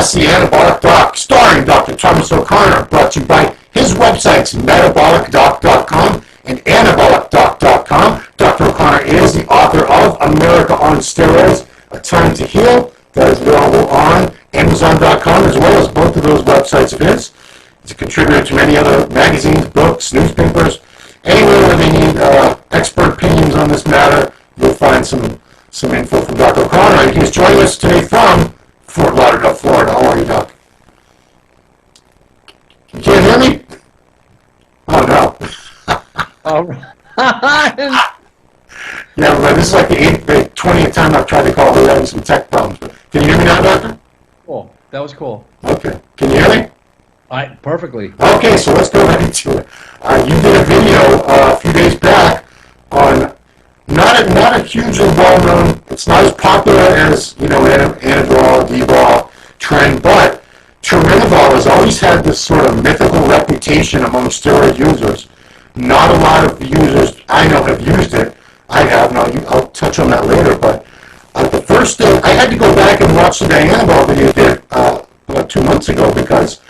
Ask the Anabolic Doc, starring Dr. Thomas O'Connor, brought to you by his websites, metabolicdoc.com and anabolicdoc.com. Dr. O'Connor is the author of America on Steroids, A Time to Heal, that is available on Amazon.com, as well as both of those websites of his. He's a contributor to many other magazines, books, newspapers. Anywhere where they need expert opinions on this matter, you'll find some info from Dr. O'Connor. He's joining us today from Fort Lauderdale, Florida. How are you, Doc? You can't hear me? Oh, no. All right. Yeah, but this is like the 20th time I've tried to call. We're having some tech problems. Can you hear me now, Doctor? Cool. That was cool. Okay. Can you hear me? Perfectly. Okay, so let's go right into it. You did a video a few days back on not a hugely well-known, it's not as popular as, Anabolic, D-bol trend, but Turinabol has always had this sort of mythical reputation among steroid users. Not a lot of users I know have used it. I have, and I'll touch on that later, but the first thing, I had to go back and watch the Anabol video you did about 2 months ago, because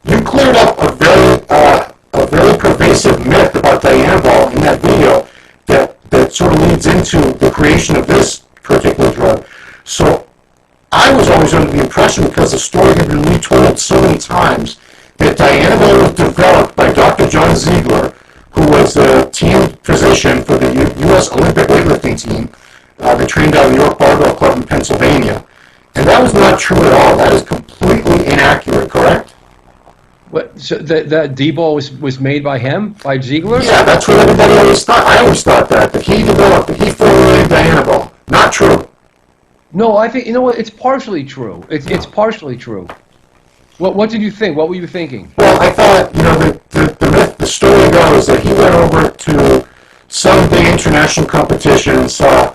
you cleared up a very pervasive myth about Anabol in that video that sort of leads into the creation of this particular drug. So I was always under the impression, because the story had been retold so many times, that Anabol was developed by Dr. John Ziegler, who was the team physician for the U.S. Olympic weightlifting team that trained out of the York Barbell Club in Pennsylvania. And that was not true at all. That is completely inaccurate, correct? What? So the D-bol was made by him, by Ziegler? Yeah, that's what everybody always thought. I always thought that he developed it. He formulated Anabol. Not true. No, I think, you know what, it's partially true. It's partially true. What did you think? What were you thinking? Well, I thought, the story goes that he went over to some of the international competitions, the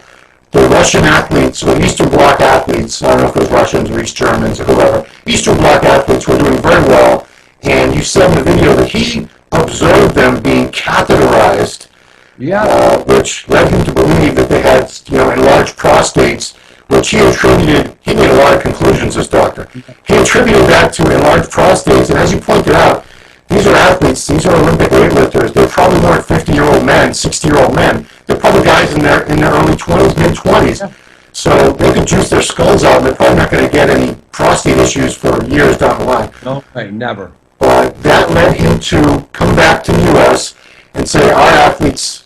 Russian athletes, or Eastern Bloc athletes, I don't know if it was Russians or East Germans or whoever, Eastern Bloc athletes were doing very well, and you said in the video that he observed them being catheterized, which led him to believe that they had, enlarged prostates, which he made a lot of conclusions, this doctor. He attributed that to enlarged prostates, and as you pointed out, these are athletes, these are Olympic weightlifters, they're probably more 50-year-old men, 60-year-old men. They're probably guys in their early 20s, mid-20s. Yeah. So they could juice their skulls out, and they're probably not going to get any prostate issues for years down the line. No, right, never. But that led him to come back to the U.S. and say, our athletes,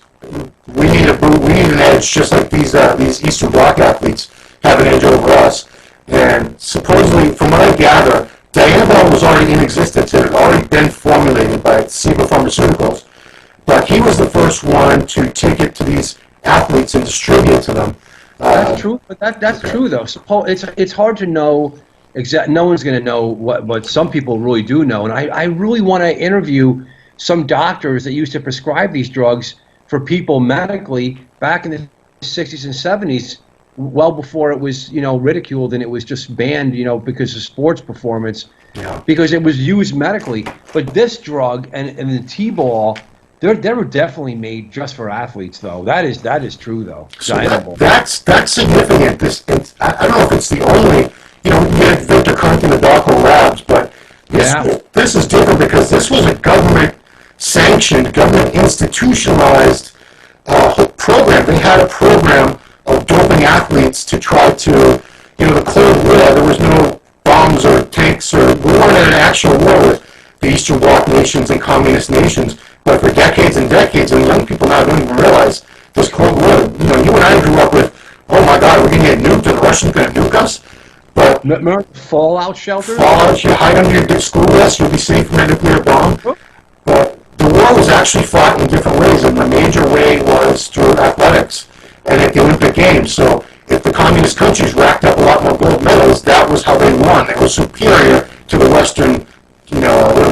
we need an edge, just like these Eastern Bloc athletes have an edge over us. And supposedly, from what I gather, Anabol was already in existence. It had already been formulated by Ciba Pharmaceuticals. But he was the first one to take it to these athletes and distribute it to them. That's true, but that's true, though. It's hard to know exactly. No one's going to know what some people really do know. And I really want to interview some doctors that used to prescribe these drugs for people medically back in the 60s and 70s, well before it was, ridiculed and it was just banned, because of sports performance, because it was used medically. But this drug and the T-bol, they were definitely made just for athletes, though. That is true, though. So that's significant. I don't know if it's the only, we had Victor Kunk in the Doco Labs, but this is different because this was a government-sanctioned, government-institutionalized program. They had a program of doping athletes to try to, the Cold War, there was no bombs or tanks, or we weren't in an actual war with the Eastern Bloc nations and communist nations, but for decades and decades, and young people now don't even realize this Cold War, you and I grew up with, oh my God, we're going to get nuked, and the Russians going to nuke us. But remember fallout shelters? Fallout, you hide under your school desk, you'll be safe from a nuclear bomb. But the war was actually fought in different ways, and the major way was through athletics and at the Olympic Games. So if the communist countries racked up a lot more gold medals, that was how they won. They were superior to the Western, what do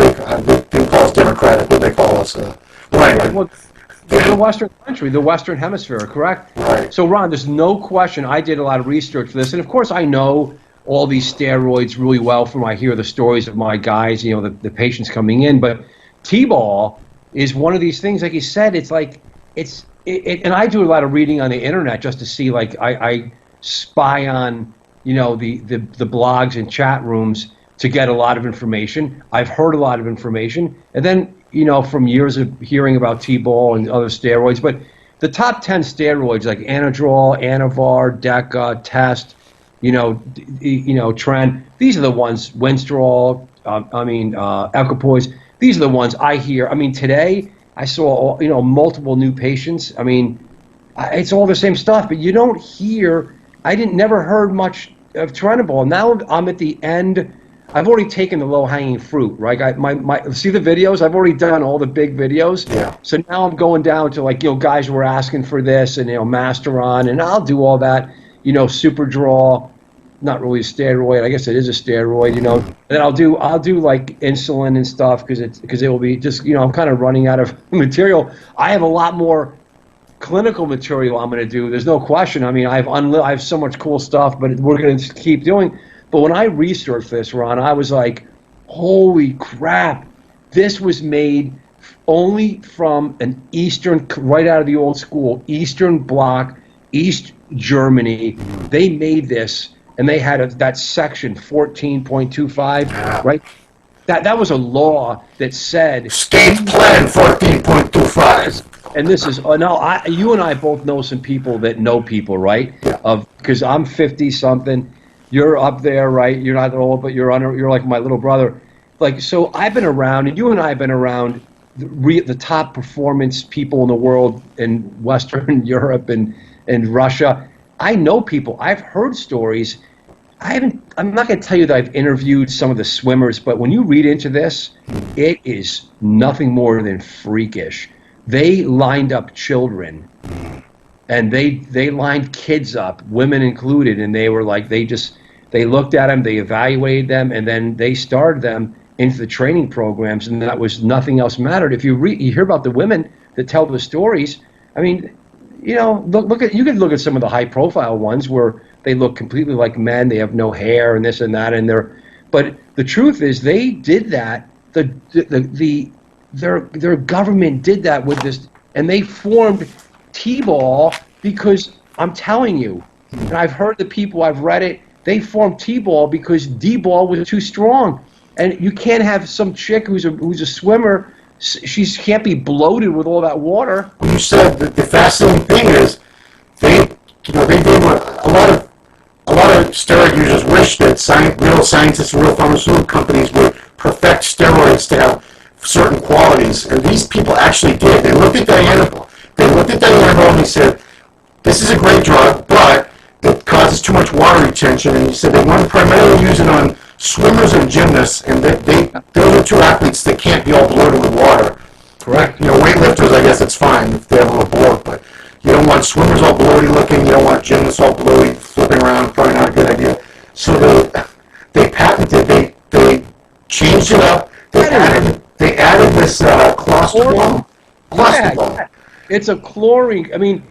they call us democratic, what do they call us? The Western country, the Western Hemisphere, correct? Right. So, Ron, there's no question, I did a lot of research for this, and of course I know all these steroids really well from I hear the stories of my guys, the patients coming in, but T-bol is one of these things, like you said, it's like, and I do a lot of reading on the internet just to see, like, I spy on the blogs and chat rooms to get a lot of information. I've heard a lot of information, and then from years of hearing about T-bol and other steroids. But the top 10 steroids like Anadrol, Anavar, Deca, Test, Tren. These are the ones. Winstrol, Equipoise. These are the ones I hear. I mean, today I saw multiple new patients. I mean, it's all the same stuff, but you don't hear. Never heard much of Turinabol. Now I'm at the end. I've already taken the low-hanging fruit, right? See the videos? I've already done all the big videos. Yeah. So now I'm going down to guys were asking for this, and Masteron, and I'll do all that. Superdraw, not really a steroid. I guess it is a steroid. And then I'll do like insulin and stuff because it will be just I'm kind of running out of material. I have a lot more clinical material I'm going to do. There's no question. I mean, I have so much cool stuff, but we're going to keep doing. But when I researched this, Ron, I was like, holy crap, this was made only from an Eastern, right out of the old school, Eastern Bloc, East Germany. They made this, and they had that section 14.25, right? That was a law that said... State Plan 14.25. And this is, you and I both know some people that know people, right? Yeah. Because I'm 50-something. You're up there, right? You're not old, but you're like my little brother. So I've been around, and you and I have been around the top performance people in the world in Western Europe and Russia. I know people. I've heard stories. I'm not going to tell you that I've interviewed some of the swimmers, but when you read into this, it is nothing more than freakish. They lined up children. And they lined kids up, women included, and they were like, they looked at them, they evaluated them, and then they started them into the training programs, and that was nothing else mattered. If you hear about the women that tell the stories, I mean, you can look at some of the high-profile ones where they look completely like men, they have no hair and this and that, but the truth is they did that. Their government did that with this, and they formed T-bol because I'm telling you, and I've heard the people, I've read it, they formed T-bol because D-bol was too strong. And you can't have some chick who's a swimmer, she can't be bloated with all that water. You said that the fascinating thing is they did what a lot of steroid users wish that real scientists and real pharmaceutical companies would perfect steroids to have certain qualities, and these people actually did. They looked at Dianabol. And they said, this is a great drug, but it causes too much water retention. And he said they want to primarily use it on swimmers and gymnasts, and those are two athletes that can't be all bloated with water. Correct. Weightlifters, I guess it's fine if they have a little bloat, but you don't want swimmers all bloaty looking. You don't want gymnasts all bloaty flipping around. Probably not a good idea. So they patented. They changed it up. They added this clostrol. Yeah. It's a chlorine. I mean,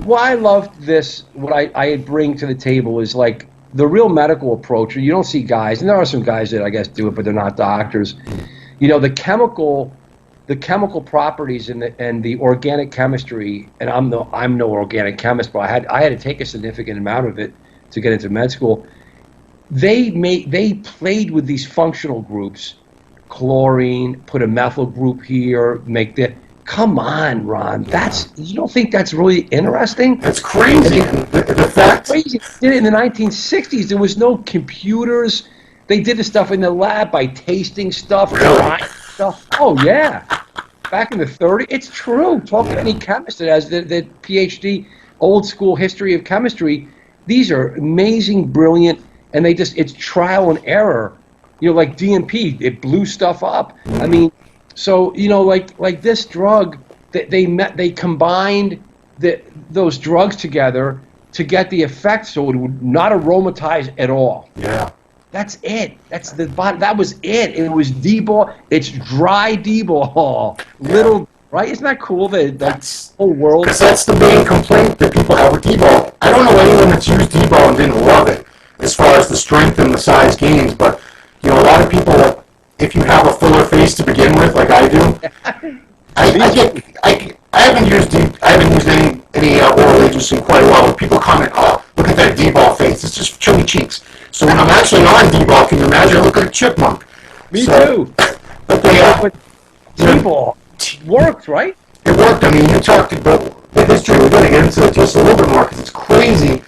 why I loved this, what I bring to the table is like the real medical approach. You don't see guys, and there are some guys that I guess do it, but they're not doctors. The chemical properties and the organic chemistry. And I'm no organic chemist, but I had to take a significant amount of it to get into med school. They played with these functional groups, chlorine, put a methyl group here, make that. Come on, Ron. You don't think that's really interesting? That's crazy. The fact. Crazy. They did it in the 1960s. There was no computers. They did the stuff in the lab by tasting stuff, trying stuff. Oh yeah. Back in the 30s, it's true. Talk to any chemist that has the PhD, old school history of chemistry. These are amazing, brilliant, and it's trial and error. Like DMP, it blew stuff up. I mean. So like this drug, they combined those drugs together to get the effect, so it would not aromatize at all. Yeah, that's it. That was it. It was D-bol. It's dry D-bol. Little right? Isn't that cool? That's whole world. Because that's the main complaint that people have with D-bol. I don't know anyone that's used D-bol and didn't love it, as far as the strength and the size gains. But a lot of people. If you have a fuller face to begin with, like I do, I haven't used any oral agents in quite a while. When people comment, "Oh, look at that D-bol face. It's just chubby cheeks. So when I'm actually on D-bol, can you imagine? I look like a chipmunk. Me too. But they, D-bol worked, right? It worked. I mean, you talked about the history. We're going to get into it just a little bit more because it's crazy.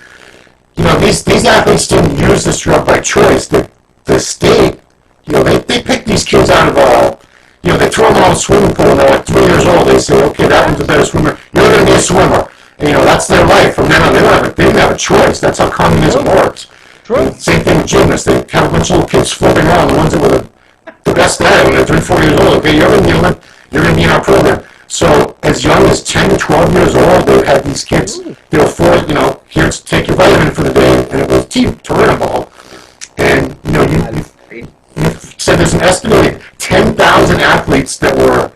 You know, these athletes didn't use this drug by choice. The state, you know, they pick these kids out of, you know, they throw them out of the swimming pool and they're like 3 years old. They say, okay, that one's a better swimmer. You're going to be a swimmer. And, you know, that's their life. From then on, they didn't have a choice. That's how communism works. Same thing with gymnasts. They have a bunch of little kids floating around, the ones that were the best at it when they're 3, 4 years old. Okay, you're going to be in our program. So as young as 10, 12 years old, they had these kids, you know, you know, here, take your vitamin for the day, and it was Turinabol. And, you know, you said there's an estimated 10,000 athletes that were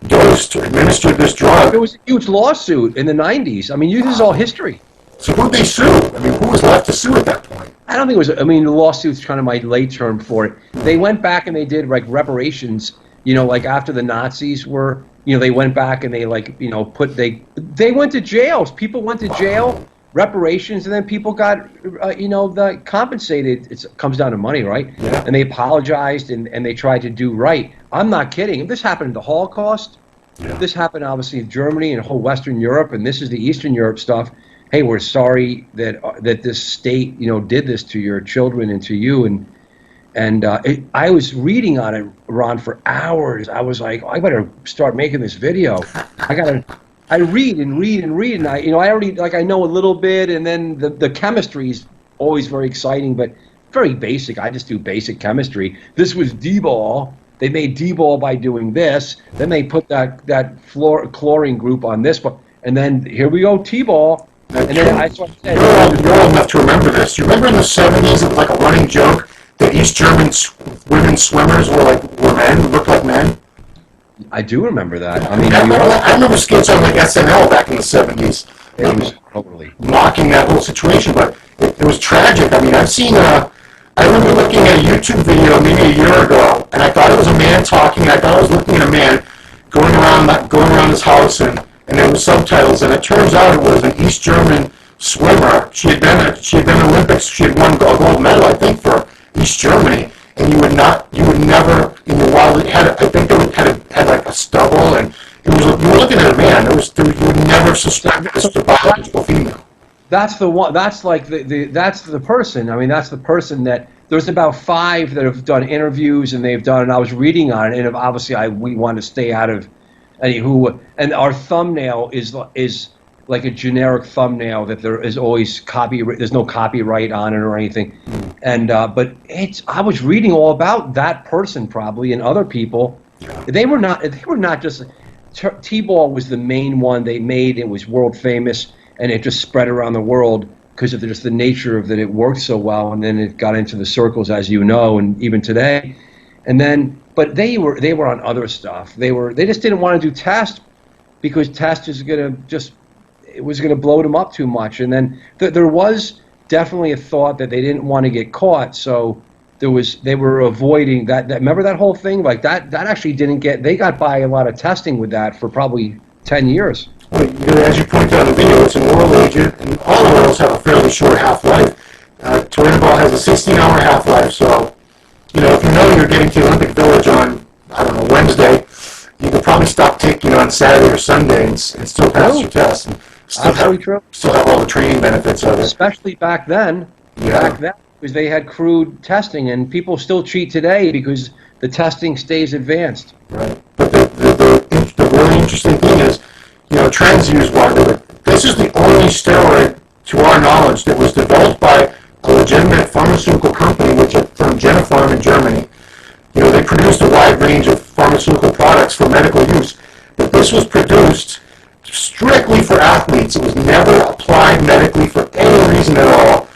dosed or administered this drug. There was a huge lawsuit in the 90s. I mean, this is all history. So who'd they sue? I mean, who was left to sue at that point? I don't think it was, I mean, the lawsuit's kind of my late term for it. They went back and they did, like, reparations. You know, like after the Nazis were, you know, they went back and they, like, you know, they went to jails. People went to jail, reparations, and then people got, you know, compensated. It comes down to money, right? Yeah. And they apologized and they tried to do right. I'm not kidding. This happened in the Holocaust. Yeah. This happened, obviously, in Germany and whole Western Europe, and this is the Eastern Europe stuff. Hey, we're sorry that this state, you know, did this to your children and to you, and I was reading on it, Ron, for hours. I was like, I better start making this video. I read and read and read, and I already, like, I know a little bit, and then the chemistry is always very exciting, but very basic. I just do basic chemistry. This was D-bol. They made D-bol by doing this. Then they put that chlorine group on this one, and then here we go, T-bol. And then I said, you're old enough to remember this. You remember in the 70s, it was like a running joke that East German women swimmers were men, looked like men? I do remember that. I mean, I remember skits on like SNL back in the 70s. It was totally mocking that whole situation, but it was tragic. I mean, I remember looking at a YouTube video maybe a year ago, and I thought it was a man talking. I thought I was looking at a man going around his house, and there were subtitles, and it turns out it was an East German swimmer. She had been Olympics. She had won a gold medal, I think, for East Germany, and you would never in your wildest, I think they had like a stubble, and you were looking at a man. You would never suspect this was a biological female. That's the one. That's like that's the person. I mean, that's the person that there's about 5 that have done interviews and they've done. And I was reading on it, and obviously we want to stay out of any who. And our thumbnail is like a generic thumbnail that there is always there's no copyright on it or anything. And but I was reading all about that person probably and other people. They were not just T-bol was the main one they made. It was world famous, and it just spread around the world because of just the nature of that it worked so well. And then it got into the circles, as you know, and even today. And then, but they were on other stuff. They just didn't want to do test because test is it was going to blow them up too much. And then there was definitely a thought that they didn't want to get caught, so they were avoiding that. Remember that whole thing? Like that actually didn't they got by a lot of testing with that for probably 10 years. Well, as you pointed out in the video, it's an oral agent, and all the orals have a fairly short half-life. Turinabol has a 16-hour half-life, so if you know you're getting to the Olympic Village on, I don't know, Wednesday, you can probably stop taking it on Saturday or Sunday and still pass your test. And still have all the training benefits of it. Especially back then. Yeah. Back then, because they had crude testing, and people still cheat today because the testing stays advanced. Right. But the really interesting thing is, trends use one. This is the only steroid, to our knowledge, that was developed by a legitimate pharmaceutical company, which is from Genopharm in Germany. They produced a wide range of pharmaceutical products for medical use, but this was produced strictly for athletes. It was never applied medically for any reason at all.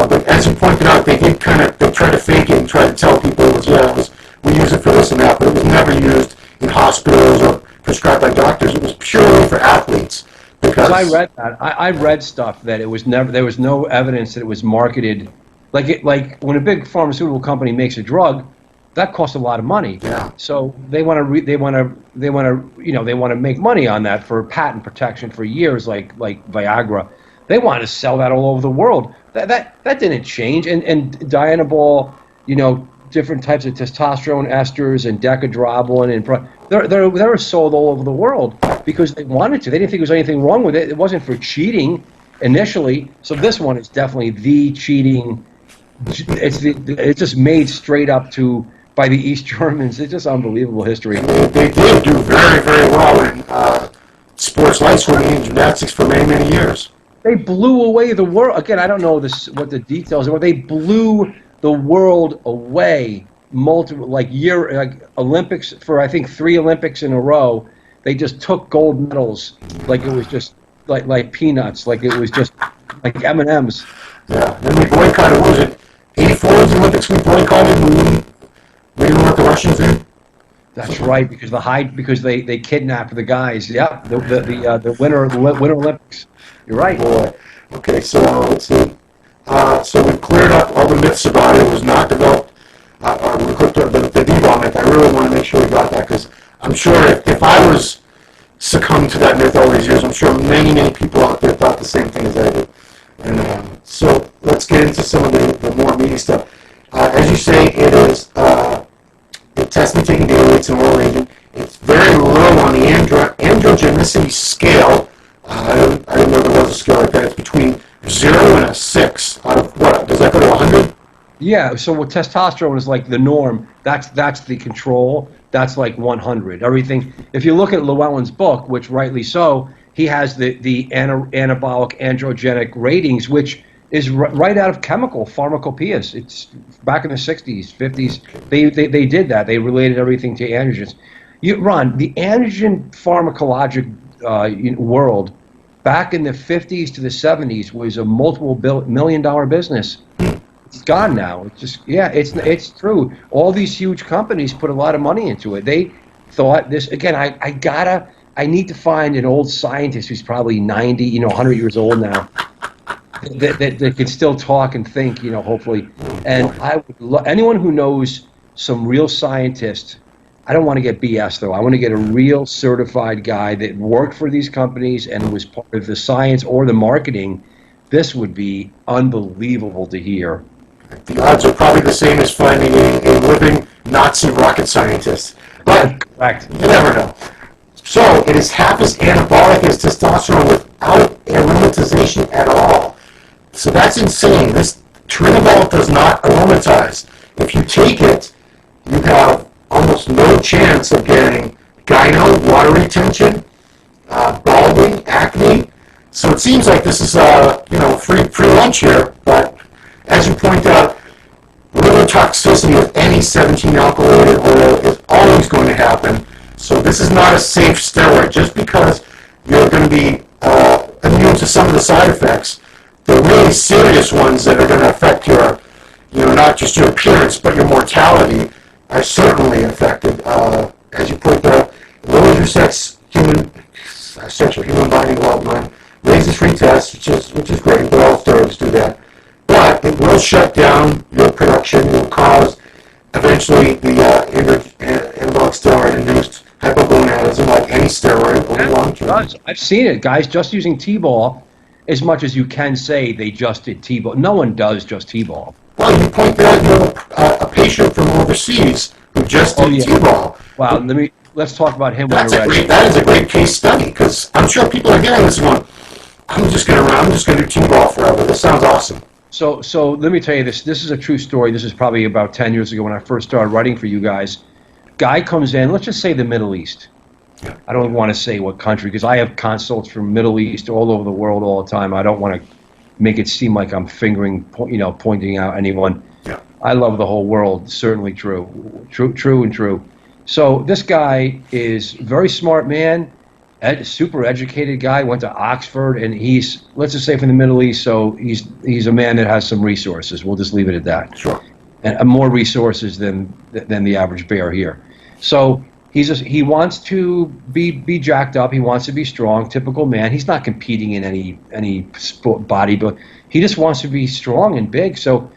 But as you pointed out, they tried to fake it and try to tell people we use it for this and that, but it was never used in hospitals or prescribed by doctors. It was purely for athletes. Because I read that. I read stuff that it was never. There was no evidence that it was marketed like when a big pharmaceutical company makes a drug, that costs a lot of money. Yeah. So they want to make money on that for patent protection for years, like Viagra. They wanted to sell that all over the world. That didn't change. And Dianabol, you know, different types of testosterone esters and decadrobolin, and they were sold all over the world because they wanted to. They didn't think there was anything wrong with it. It wasn't for cheating initially. So this one is definitely the cheating. It's just made straight up by the East Germans. It's just unbelievable history. They did do very, very well in sports life swimming and gymnastics for many, many years. They blew away the world. Again, I don't know what the details are. They blew the world away. Like Olympics, for I think 3 Olympics in a row. They just took gold medals like it was just like peanuts, like it was just like M&Ms. Yeah, and we boycotted. What was it? 84 was the Olympics we boycotted. We didn't let the Russians in. That's right, because they kidnapped the guys. Yeah, the winter Olympics. You're right. Boy. Okay, so let's see. So we cleared up all the myths about it. It was not developed. We clicked the D-bol myth. I really want to make sure we got that because I'm sure if I was succumbed to that myth all these years, I'm sure many, many people out there thought the same thing as I did. And so let's get into some of the more meaty stuff. As you say, it is the test and taking daily. It's an oral agent. It's very low on the androgenicity scale. I didn't know there was a scale like that. It's between 0 and a 6 out of what? Does that go to 100? Yeah, so what testosterone is like the norm. That's the control. That's like 100. Everything. If you look at Llewellyn's book, which rightly so, he has the anabolic androgenic ratings, which is right out of chemical pharmacopoeias. It's back in the 60s, 50s. They did that. They related everything to androgens. Ron, the androgen pharmacologic world back in the 50s to the 70s was a multiple $1 million It's gone now. It's just it's true. All these huge companies put a lot of money into it. They thought this again. I need to find an old scientist who's probably 90, 100 years old now, that can still talk and think, hopefully. And I would anyone who knows some real scientist. I don't want to get BS though. I want to get a real certified guy that worked for these companies and was part of the science or the marketing. This would be unbelievable to hear. The odds are probably the same as finding a living Nazi rocket scientist. But correct. You never know. So it is half as anabolic as testosterone without aromatization at all. So that's insane. This Turinabol does not aromatize. If you take it, you have almost no chance of getting gyno, water retention, balding, acne. So it seems like this is free lunch here, but as you point out, liver toxicity with any 17-alkylated oil is always going to happen. So this is not a safe steroid. Just because you're going to be immune to some of the side effects, the really serious ones that are going to affect your, not just your appearance, but your mortality are certainly affected. As you point out, lowers your sexual human binding development, raises free tests, which is great, but all steroids do that. But it will shut down your production. It will cause eventually the anabolic steroid-induced hypogonadism, like any steroid over the long term. I've seen it, guys. Just using T-bol, as much as you can say they just did T-bol. No one does just T-bol. Well, you point out a patient from overseas who just did T-bol. Wow, let's talk about him. That is a great case study because I'm sure people are hearing this one. I'm just gonna do T-bol forever. This sounds awesome. So let me tell you this. This is a true story. This is probably about 10 years ago when I first started writing for you guys. Guy comes in, let's just say the Middle East. Yeah. I don't want to say what country because I have consults from Middle East all over the world all the time. I don't want to make it seem like I'm pointing out anyone. Yeah. I love the whole world. Certainly true. So this guy is a very smart man. Super educated guy, went to Oxford, and he's, let's just say, from the Middle East, so he's a man that has some resources. We'll just leave it at that. Sure. And more resources than the average bear here. So he wants to be jacked up. He wants to be strong. Typical man. He's not competing in any sport body, but he just wants to be strong and big. So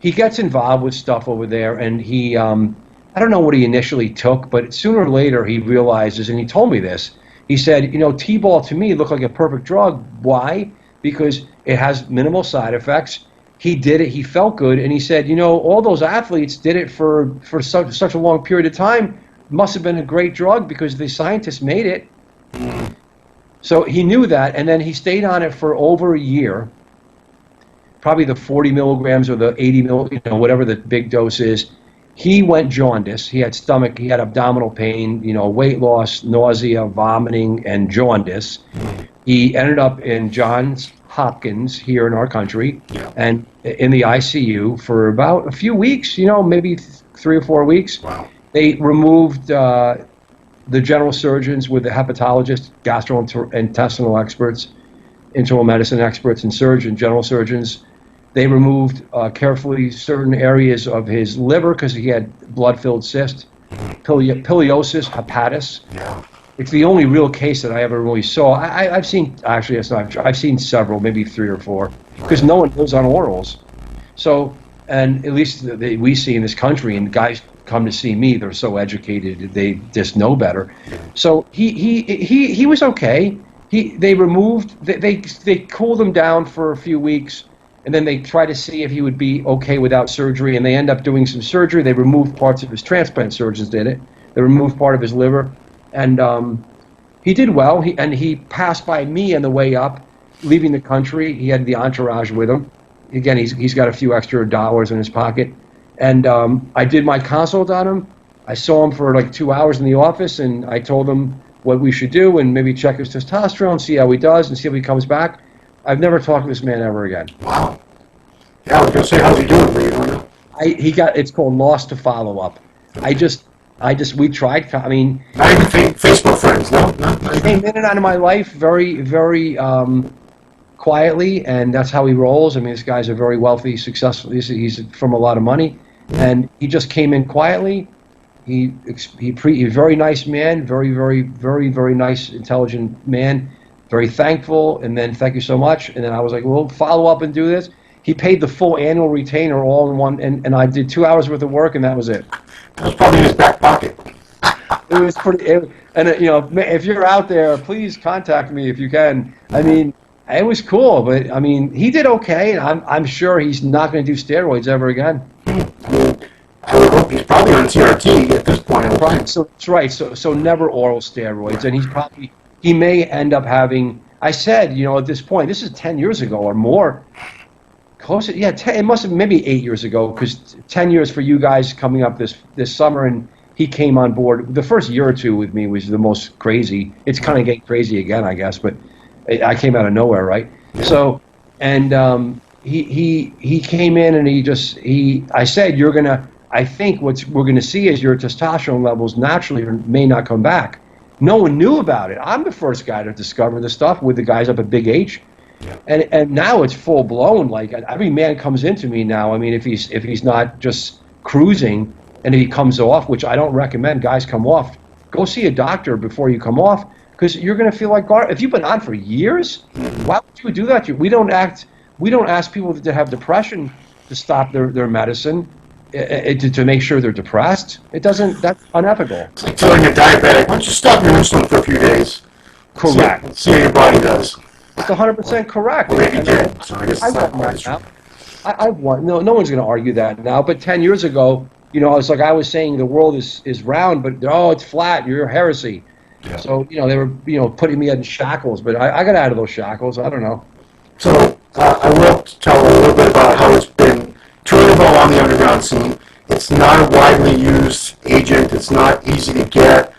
he gets involved with stuff over there, and he I don't know what he initially took, but sooner or later he realizes, and he told me this. He said, T-bol to me looked like a perfect drug. Why? Because It has minimal side effects. He did it. He felt good, and he said, you know, all those athletes did it for such a long period of time. Must have been a great drug because the scientists made it. So he knew that, and then he stayed on it for over a year. Probably the 40 milligrams or the 80 you know, whatever the big dose is. He went jaundice. He had abdominal pain, you know, weight loss, nausea, vomiting, and jaundice. He ended up in Johns Hopkins here in our country, and in the ICU for about a few weeks, you know, maybe 3 or 4 weeks. Wow. They removed the general surgeons with the hepatologists, gastrointestinal experts, internal medicine experts, and general surgeons. They removed carefully certain areas of his liver because he had blood-filled cyst, pileosis hepatis. Yeah. It's the only real case that I ever really saw. I've seen, actually, that's not true. I've seen several, maybe 3 or 4, because no one goes on orals. So, and at least we see in this country, and guys come to see me, they're so educated, they just know better. So he was okay. They cooled him down for a few weeks, and then they try to see if he would be okay without surgery, and they end up doing some surgery. They removed parts of his transplant surgeons did it. They removed part of his liver, and he did well. He passed by me on the way up, leaving the country. He had the entourage with him. Again, he's got a few extra dollars in his pocket, and I did my consult on him. I saw him for like 2 hours in the office, and I told him what we should do and maybe check his testosterone, see how he does, and see if he comes back. I've never talked to this man ever again. Wow. Yeah, I was gonna say, how's he doing? But you don't know. It's called lost to follow up. We tried. I mean, Not even Facebook friends, no. he came in and out of my life very, very quietly, and that's how he rolls. I mean, this guy's a very wealthy, successful. He's from a lot of money, and he just came in quietly. He's a very nice man, very, very, very, very nice, intelligent man. Very thankful, and then thank you so much. And then I was like, well, follow up and do this. He paid the full annual retainer all in one, and I did 2 hours worth of work, and that was it. That was probably in his back pocket. It was pretty, you know, if you're out there, please contact me if you can. I mean, it was cool, but I mean, he did okay, and I'm sure he's not going to do steroids ever again. I would hope he's probably on TRT at this point. Right. So that's right. So never oral steroids, and he may end up having. I said, you know, at this point, this is 10 years ago or more. Close, yeah, it must have maybe 8 years ago, because 10 years for you guys coming up this summer, and he came on board. The first year or two with me was the most crazy. It's kind of getting crazy again, I guess, but I came out of nowhere, right? So, and he came in, and I said, I think what we're gonna see is your testosterone levels naturally may not come back. No one knew about it. I'm the first guy to discover this stuff with the guys up at Big H. Yeah. And now it's full blown. Like, every man comes into me now. I mean, if he's not just cruising, and if he comes off, which I don't recommend guys come off, go see a doctor before you come off, because you're going to feel like garbage. If you've been on for years, why would you do that? We don't ask people that have depression to stop their medicine to make sure they're depressed. That's unethical. It's like telling a diabetic, why don't you stop your insulin for a few days? Correct. See how your body does. It's 100% correct. Well, maybe did. So I guess it's not quite true. I've won. No one's going to argue that now. But 10 years ago, you know, it's like I was saying the world is round, but it's flat. You're heresy. Yeah. So, you know, they were, you know, putting me in shackles, but I got out of those shackles. I don't know. So I will tell a little bit about how it's been Turinabol on the underground scene. It's not a widely used agent. It's not easy to get.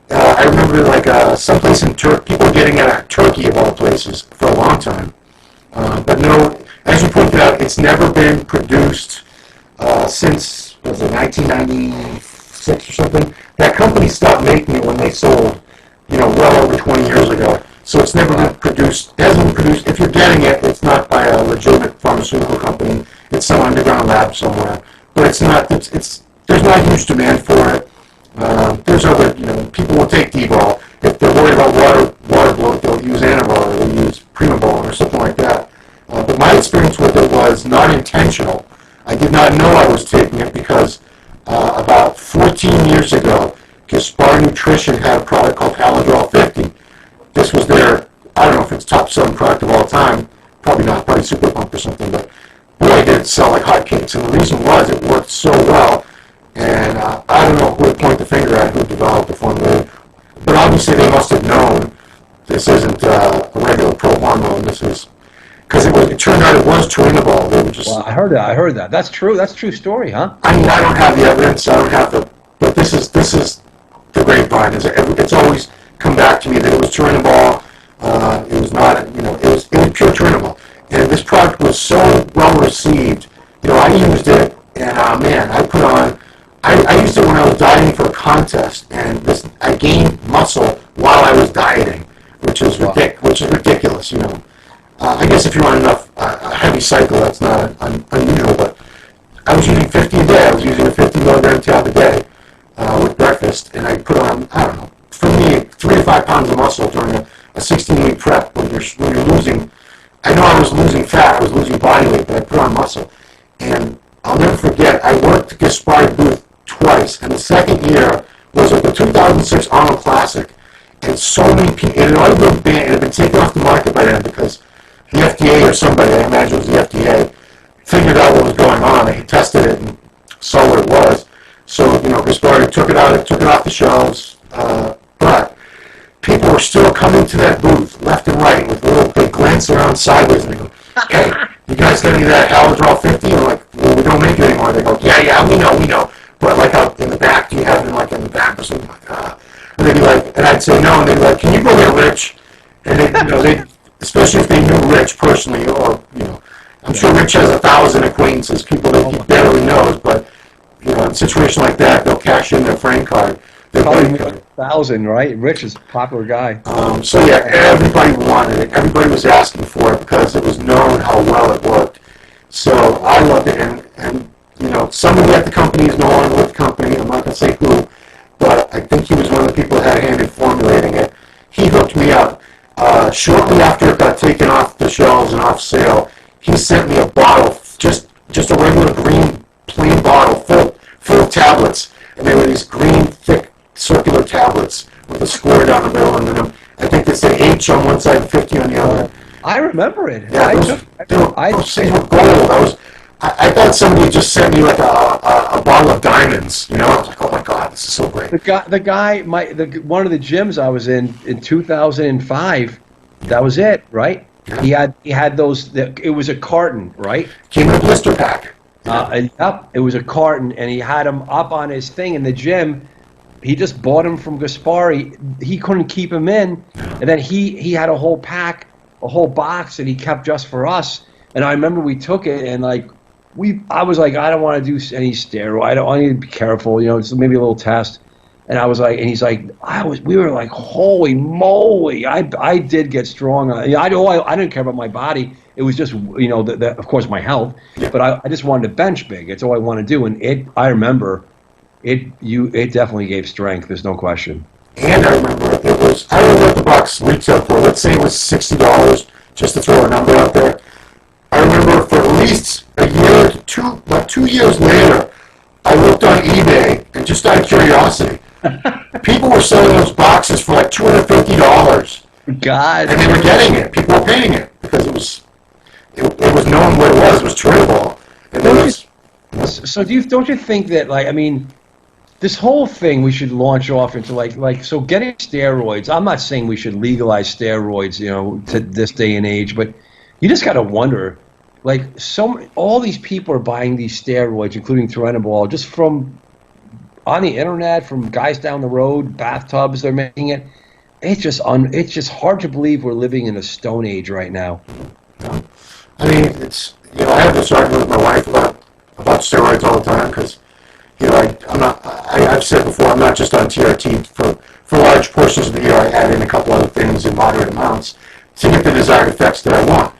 I remember someplace in Turkey, people getting it out of Turkey of all places for a long time. But no, as you pointed out, it's never been produced since, was it 1996 or something? That company stopped making it when they sold, you know, well over 20 years ago. So it's never been produced. It hasn't been produced. If you're getting it, it's not by a legitimate pharmaceutical company. It's some underground lab somewhere. But it's not. There's not a huge demand for it. There's other, you know, people will take D-bol. If they're worried about water bloat, they'll use Anabolic or they'll use Turinabol or something like that. But my experience with it was not intentional. I did not know I was taking it because about 14 years ago, Gaspar Nutrition had a product called Halidrol 50. This was their, I don't know if it's top selling product of all time, probably not, obviously they must have known this isn't a regular prohormone. This is because it turned out it was Turinabol. They were just. Well, I heard that. That's true. That's a true story, huh? I mean, I don't have the evidence. I don't have the. But this is the grapevine. It's always come back to me that it was Turinabol. It was not. It was pure Turinabol. And this product was so well received. I used it, and man, I put on. I used it when I was dieting for a contest, and I gained muscle while I was dieting, which is ridiculous. I guess if you run a heavy cycle, that's not unusual. But I was using 50 a day. I was using a 50 milligram tab a day with breakfast, and I put on, I don't know, for me, 3 to 5 pounds of muscle during a 16-week prep. When you're losing, I know I was losing fat, I was losing body weight, but I put on muscle. And I'll never forget, I worked at Gaspari booth twice, and the second year was at the 2006 Arnold Classic, and so many people, it had been taken off the market by then because the FDA or somebody, I imagine it was the FDA, figured out what was going on. They tested it and saw what it was. So, Gaspari took it off the shelves, but people were still coming to that booth left and right with they glance around sideways and they go, "Hey, you guys got any of that Halodraw 50?" And I'm like, "Well, we don't make it anymore." They go, "Yeah, we know. But like out in the back, do you have it in the back or something like that?" And they'd be like, and I'd say no, and they'd be like, "Can you go get Rich?" And they especially if they knew Rich personally, or I'm sure Rich has 1,000 acquaintances, people that he barely knows, but in a situation like that, they'll cash in their frame card. Probably 1,000, right? Rich is a popular guy. So yeah, everybody wanted it. Everybody was asking for it because it was known how well it worked. So I loved it, and somebody at the company is no longer with the company. I'm not going to say who, but I think he was one of the people that had a hand in formulating it. He hooked me up. Shortly after it got taken off the shelves and off sale, he sent me a bottle, just a regular green plain bottle full of tablets, and they were these green thick circular tablets with a square down the middle, and then I think they said H on one side and 50 on the other. I remember it. Yeah, those things were gold. I thought somebody just sent me like a bottle of diamonds. I was like, oh my god, this is so great. The guy, one of the gyms I was in 2005, that was it, right? Yeah. He had those. It was a carton, right? Came in a blister pack. Yep, it was a carton, and he had them up on his thing in the gym. He just bought them from Gaspari. He couldn't keep them in, and then he had a whole pack, a whole box that he kept just for us. And I remember we took it, and I was like, I don't want to do any steroid. I need to be careful, it's maybe a little test. And I was like, and he's like, we were like, holy moly, I did get strong. I didn't care about my body. It was just, of course, my health. Yeah. But I just wanted to bench big. It's all I want to do. And I remember, it definitely gave strength. There's no question. And I remember I don't know what the box retail for. Let's say it was $60, just to throw a number out there. I remember for at least a year, about 2 years later, I looked on eBay, and just out of curiosity, people were selling those boxes for like $250. God. And they were getting it. People were paying it because it was known what it was. It was Turinabol. So don't you think that this whole thing we should launch off into so getting steroids. I'm not saying we should legalize steroids, to this day and age, but you just got to wonder, all these people are buying these steroids, including Turinabol, just from on the internet, from guys down the road, bathtubs. They're making it. It's just hard to believe we're living in a stone age right now. I mean, it's I have this argument with my wife about steroids all the time because I've said before, I'm not just on TRT for large portions of the year. I add in a couple other things in moderate amounts to get the desired effects that I want.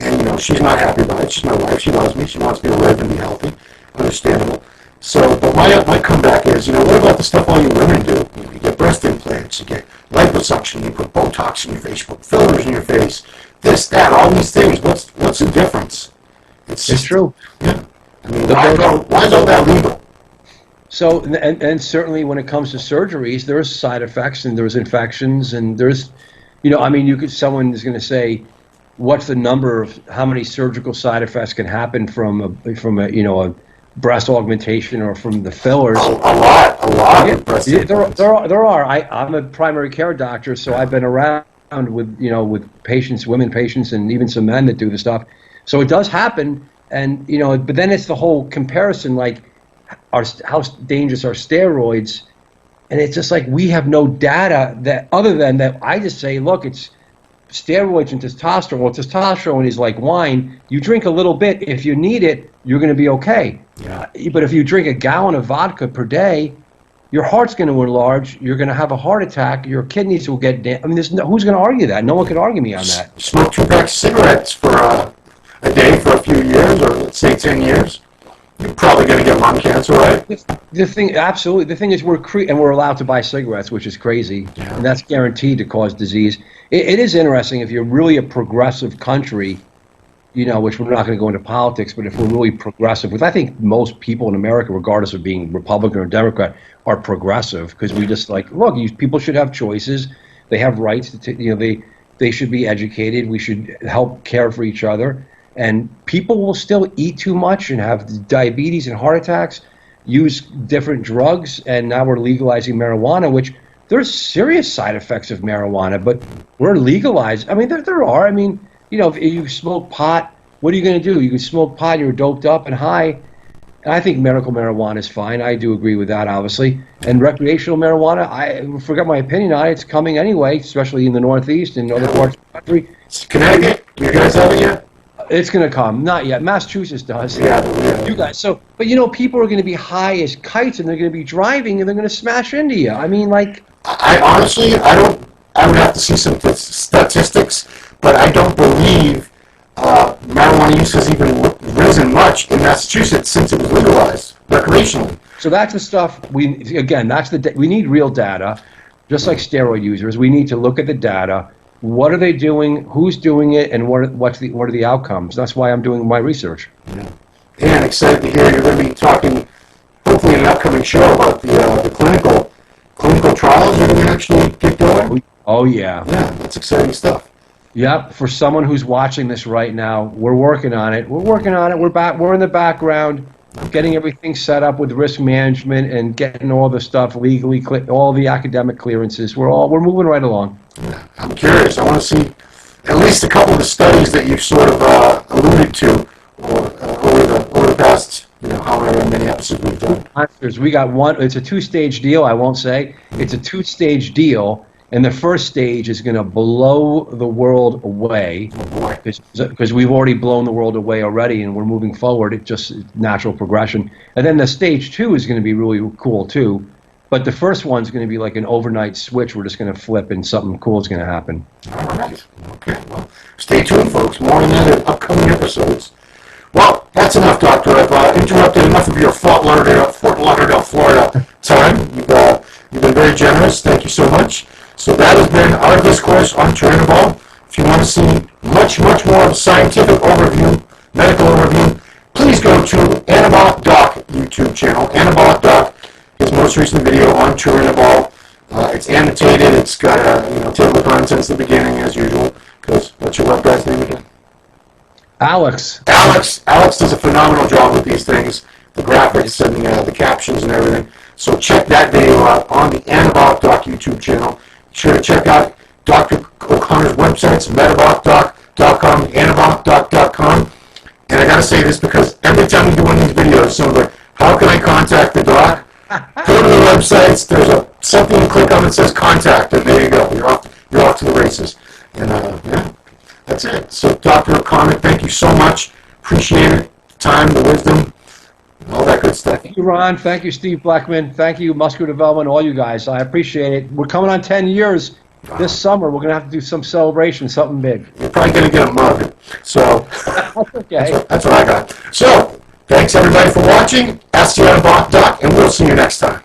And she's not happy about it. She's my wife. She loves me. She wants me to live and be healthy. Understandable. So, but my comeback is, what about the stuff all you women do? You get breast implants, you get liposuction, you put Botox in your face, you put fillers in your face, this, that, all these things. What's the difference? It's true. Yeah. I mean, why is all that legal? So, and certainly when it comes to surgeries, there's side effects and there's infections and there's, someone is going to say, what's the number of how many surgical side effects can happen from a breast augmentation or from the fillers? A a lot of breast Yeah, implants. there are. I'm a primary care doctor, so I've been around with with patients, women patients, and even some men that do the stuff. So it does happen, and but then it's the whole comparison, like, how dangerous are steroids, and it's just like we have no data that other than that. I just say, look, it's steroids and testosterone. Well, testosterone is like wine. You drink a little bit. If you need it, you're going to be okay. Yeah. But if you drink a gallon of vodka per day, your heart's going to enlarge. You're going to have a heart attack. Your kidneys will get I mean, who's going to argue that? No one can argue me on that. Smoke 2 packs of cigarettes for a day for a few years, or let's say 10 years. You're probably going to get lung cancer, right? The thing, absolutely. The thing is, we're allowed to buy cigarettes, which is crazy, and that's guaranteed to cause disease. It is interesting if you're really a progressive country, which we're not going to go into politics, but if we're really progressive, which I think most people in America, regardless of being Republican or Democrat, are progressive, because we just like, look, people should have choices. They have rights to, they should be educated. We should help care for each other. And people will still eat too much and have diabetes and heart attacks, use different drugs, and now we're legalizing marijuana, which there's serious side effects of marijuana, but we're legalized. I mean, there are. I mean, if you smoke pot, what are you going to do? You can smoke pot, you're doped up and high. And I think medical marijuana is fine. I do agree with that, obviously. And recreational marijuana, I forgot my opinion on it. It's coming anyway, especially in the Northeast and other parts of the country. Connecticut, you guys have it yet? It's going to come. Not yet. Massachusetts does. Yeah. You guys. So, but people are going to be high as kites, and they're going to be driving, and they're going to smash into you. I mean, like. I honestly, I would have to see some statistics, but I don't believe marijuana use has even risen much in Massachusetts since it was legalized recreationally. So that's the stuff we need real data, just like steroid users. We need to look at the data. What are they doing? Who's doing it? And what are the outcomes? That's why I'm doing my research. Yeah. And excited to hear you're going to be talking, hopefully, in an upcoming show about the clinical trials you're going to actually get going. Oh yeah. Yeah, that's exciting stuff. Yep. For someone who's watching this right now, we're working on it. We're in the background, getting everything set up with risk management and getting all the stuff legally, all the academic clearances. We're moving right along. Yeah, I'm curious. I want to see at least a couple of the studies that you've sort of alluded to over the past, however many episodes we've done. We got one. It's a 2-stage deal. I won't say it's a 2-stage deal, and the first stage is going to blow the world away. Oh boy! Because we've already blown the world away already, and we're moving forward. It's just natural progression. And then the stage 2 is going to be really cool too. But the first one's going to be like an overnight switch. We're just going to flip, and something cool is going to happen. All right. Okay. Well, stay tuned, folks. More on that in upcoming episodes. Well, that's enough, Doctor. I've interrupted enough of your Fort Lauderdale, Florida time. You've been very generous. Thank you so much. So that has been our discourse on Turinabol. If you want to see much, much more of a scientific overview, medical overview, please go to Anabolic Doc YouTube channel. Anabolic Doc, his most recent video on Turinabol. It's annotated. It's got table of contents at the beginning, as usual. Because what's your web guy's name again? Alex does a phenomenal job with these things, the graphics and the captions and everything. So check that video out on the Anabolic Doc YouTube channel. Be sure to check out Dr. O'Connor's websites, metabolicdoc.com, anabolicdoc.com. And I got to say this because every time we do one of these videos, someone's like, how can I contact the doc? Go to the websites. There's something you click on that says contact, and there you go. You're off to the races. And yeah. That's it. So, Dr. O'Connor, thank you so much. Appreciate it. The time, the wisdom, all that good stuff. Thank you, Ron. Thank you, Steve Blackman. Thank you, Muscular Development, all you guys. I appreciate it. We're coming on 10 years this summer. We're going to have to do some celebration, something big. You're probably going to get a mug. So, okay. That's what I got. So, thanks everybody for watching. Ask the Anabolic Doc, and we'll see you next time.